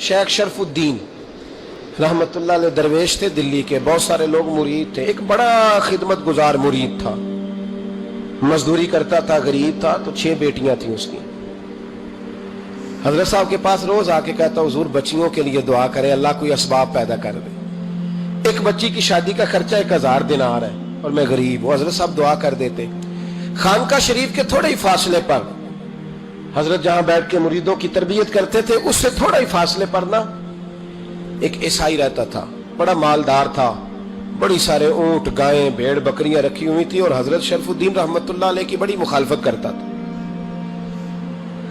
शेख शरफुद्दीन रहमतुल्लाह अलैह दरवेश थे दिल्ली के, बहुत सारे लोग मुरीद थे। एक बड़ा खिदमत गुजार मुरीद था, मजदूरी करता था, गरीब था। तो 6 बेटियां थी उसकी। हजरत साहब के पास रोज आके कहता, हुजूर बच्चियों के लिए दुआ करें, अल्लाह कोई असबाब पैदा कर दे। एक बच्ची की शादी का खर्चा 1000 दिनार है और मैं गरीब हूं। हजरत साहब दुआ कर देते। खानका शरीफ के थोड़े ही फासले पर, हजरत जहां बैठ के मुरीदों की तरबियत करते थे, उससे थोड़ा ही फासले पर ना एक ईसाई रहता था, बड़ा मालदार था, बड़ी सारे ऊंट, गायें, भेड़, बकरियां रखी हुई थी। और हजरत शरफुद्दीन रहमतुल्लाह अलैह की बड़ी मुखालफत करता था।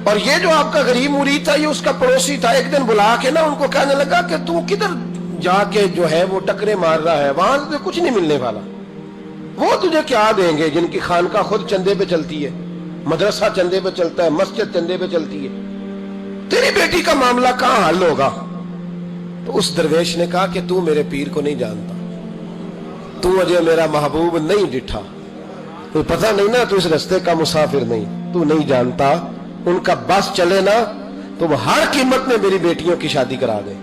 और ये जो आपका गरीब मुरीद था, ये उसका पड़ोसी था। एक दिन बुला के ना उनको कहने लगा कि तू किधर जाके जो है वो टकरे मार रहा है, वहां से कुछ नहीं मिलने वाला। वो तुझे क्या देंगे जिनकी खानका खुद चंदे पे चलती है, मदरसा चंदे पे चलता है, मस्जिद चंदे पे चलती है, तेरी बेटी का मामला कहां हल होगा? तो उस दरवेश ने कहा कि तू मेरे पीर को नहीं जानता, तू अजय मेरा महबूब नहीं डिठा, तो पता नहीं ना, तू इस रास्ते का मुसाफिर नहीं, तू नहीं जानता। उनका बस चले ना तो वो हर कीमत में मेरी बेटियों की शादी करा दे।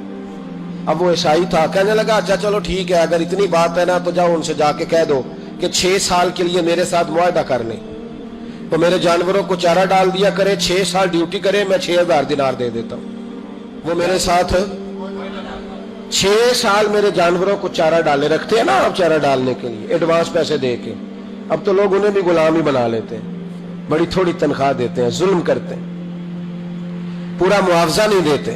अब वो ईसाई था, कहने लगा अच्छा चलो ठीक है, अगर इतनी बात है ना तो जाओ उनसे जाके कह दो कि 6 साल के लिए मेरे साथ मुआहदा कर लें, तो मेरे जानवरों को चारा डाल दिया करे, 6 साल ड्यूटी करे, मैं 6000 दिनार दे देता हूं। वो मेरे साथ 6 साल मेरे जानवरों को चारा डाले, रखते हैं ना आप चारा डालने के लिए एडवांस पैसे दे के। अब तो लोग उन्हें भी गुलाम ही बना लेते हैं, बड़ी थोड़ी तनख्वाह देते हैं, जुल्म करते हैं, पूरा मुआवजा नहीं देते।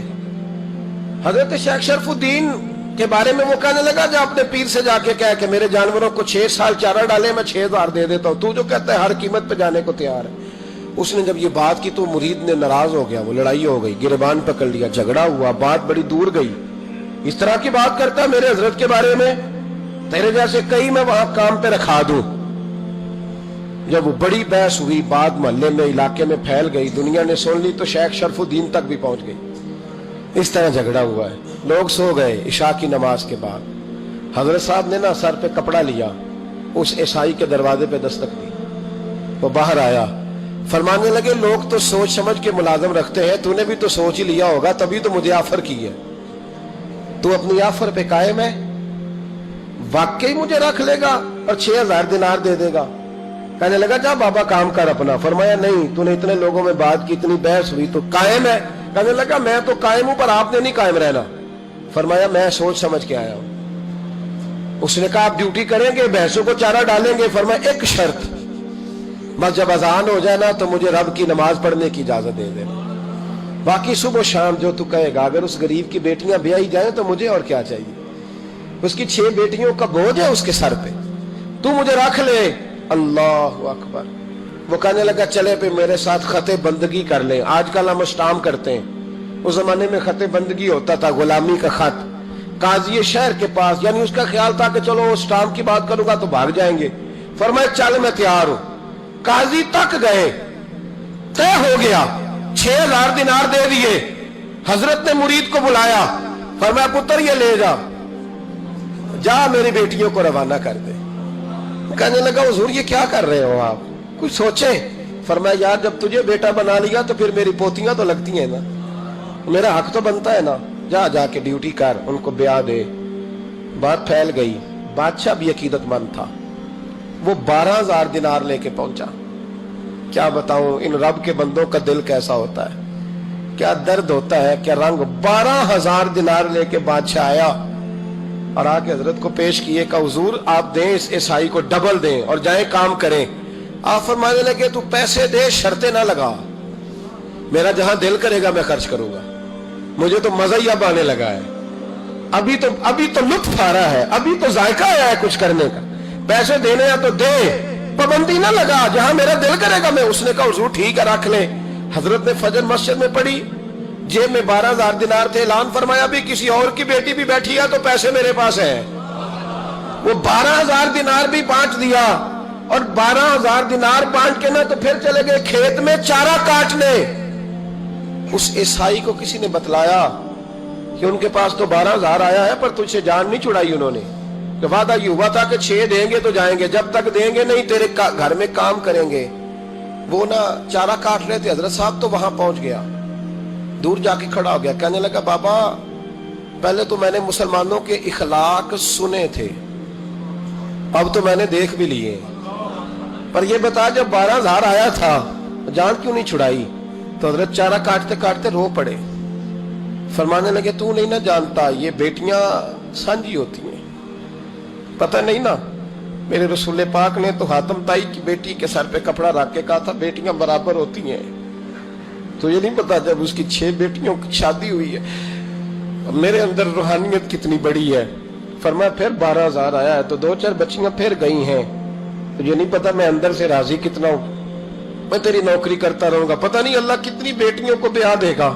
हजरत शेख शरफुद्दीन के बारे में वो कहने लगा, जब अपने पीर से जाके कह के मेरे जानवरों को 6 साल चारा डाले, मैं 6000 दे देता हूं, तू जो कहता है हर कीमत पे जाने को तैयार है। उसने जब ये बात की तो मुरीद ने नाराज हो गया, वो लड़ाई हो गई, गिरबान पकड़ लिया, झगड़ा हुआ, बात बड़ी दूर गई। इस तरह की बात करता है मेरे हजरत के बारे में, तेरे जैसे कई मैं वहां काम पे रखा दूं। जब वो बड़ी बहस हुई, बात मोहल्ले में, इलाके में फैल गई, दुनिया ने सुन ली, तो शेख शरफुद्दीन तक भी पहुंच गई। इस तरह झगड़ा हुआ है। लोग सो गए इशा की नमाज के बाद। हजरत साहब ने ना सर पे कपड़ा लिया, उस ईसाई के दरवाजे पे दस्तक दी, वो बाहर आया, फरमाने लगे लोग तो सोच समझ के मुलाजम रखते हैं, तूने भी तो सोच ही लिया होगा, तभी तो मुझे ऑफर की है। तू अपनी ऑफर पे कायम है? वाकई मुझे रख लेगा और 6000 दिनार दे देगा? कहने लगा जा बाबा काम कर अपना। फरमाया नहीं, तूने इतने लोगों में बात की, इतनी बहस हुई, तो कायम है? कहने लगा मैं तो कायम हूं, पर आपने नहीं कायम रहना। फरमाया मैं सोच समझ के आया हूं। उसने कहा आप ड्यूटी करेंगे, भैंसों को चारा डालेंगे? फरमाया एक शर्त, बस जब अजान हो जाए ना तो मुझे रब की नमाज पढ़ने की इजाजत दे देना, बाकी सुबह शाम जो तू कहेगा। अगर उस गरीब की बेटियां ब्याही जाए तो मुझे और क्या चाहिए? उसकी 6 बेटियों का बोझ है उसके सर पे, तू मुझे रख ले। अल्लाह अकबर। वो कहने लगा चले पे मेरे साथ खते बंदगी कर ले, आजकल हम स्टाम करते हैं, उस जमाने में खते बंदगी होता था, गुलामी का खत। काजी शहर के पास, यानी उसका ख्याल था कि चलो स्टाम की बात करूंगा तो भाग जाएंगे। फरमाया चल मैं तैयार हूं। काजी तक गए, तय हो गया, 6000 दिनार दे दिए। हजरत ने मुरीद को बुलाया, फरमाया पुत्र ये ले जा मेरी बेटियों को रवाना कर दे। कहने लगा हुजूर ये क्या कर रहे हो आप, कुछ सोचे? फरमाया यार जब तुझे बेटा बना लिया तो फिर मेरी पोतियां तो लगती हैं ना, मेरा हक तो बनता है ना, जाके ड्यूटी कर, उनको ब्याह दे। बात फैल गई। बादशाह भी अकीदतमंद था, वो 12000 दिनार लेके पहुंचा। क्या बताऊं इन रब के बंदों का दिल कैसा होता है, क्या दर्द होता है, क्या रंग। 12000 दिनार लेके बादशाह आया और आके हजरत को पेश किए, का हुजूर आप दें इस ईसाई को डबल दें और जाए काम करें। आप फरमाने लगे तू पैसे दे, शर्तें ना लगा, मेरा जहां दिल करेगा मैं खर्च करूंगा, मुझे तो मजा ही अब आने लगा है, अभी तो लुत्फ आ रहा है, अभी तो जायका आया है कुछ करने का, पैसे देने या तो दे, पाबंदी ना लगा, जहां मेरा दिल करेगा मैं। उसने कहा हुजूर ठीक है रख ले। हजरत ने फजर मस्जिद में पढ़ी, जेब में 12000 दिनार थे, ऐलान फरमाया भी किसी और की बेटी भी बैठी है तो पैसे मेरे पास है। वो 12000 दिनार भी बांट दिया और 12000 दिनार बांट के ना तो फिर चले गए खेत में चारा काटने। उस ईसाई को किसी ने बतलाया कि उनके पास तो 12000 आया है, पर तुझसे जान नहीं छुड़ाई उन्होंने, कि वादा ये हुआ था कि 6 देंगे तो जाएंगे, जब तक देंगे नहीं तेरे घर में काम करेंगे। वो ना चारा काट रहे थे, हजरत साहब तो वहां पहुंच गया। دور جا کے کھڑا ہو گیا, کہنے لگا بابا پہلے تو میں نے مسلمانوں کے اخلاق سنے تھے, اب تو میں نے دیکھ بھی لیے, پر یہ بتا جب 12,000 آیا تھا جان کیوں نہیں چھڑائی؟ تو حضرت چارہ کاٹتے کاٹتے رو پڑے, فرمانے لگے تو نہیں نہ جانتا یہ بیٹیاں سانجی ہوتی ہیں, پتہ نہیں نا, میرے رسول پاک نے تو حاتم تائی کی بیٹی کے سر پہ کپڑا رکھ کے کہا تھا بیٹیاں برابر ہوتی ہیں, تو یہ نہیں پتا جب اس کی 6 بیٹیوں کی شادی ہوئی ہے میرے اندر روحانیت کتنی بڑی ہے. فرمایا پھر 12,000 آیا ہے تو 2-4 بچیاں پھر گئی ہیں, تو یہ نہیں پتا میں اندر سے راضی کتنا ہوں, میں تیری نوکری کرتا رہوں گا, پتہ نہیں اللہ کتنی بیٹیوں کو بیاہ دے گا.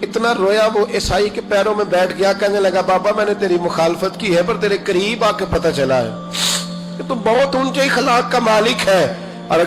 اتنا رویا وہ عیسائی کے پیروں میں بیٹھ گیا, کہنے لگا بابا میں نے تیری مخالفت کی ہے پر تیرے قریب آ کے پتہ چلا ہے کہ تو بہت اونچے اخلاق کا مالک ہے,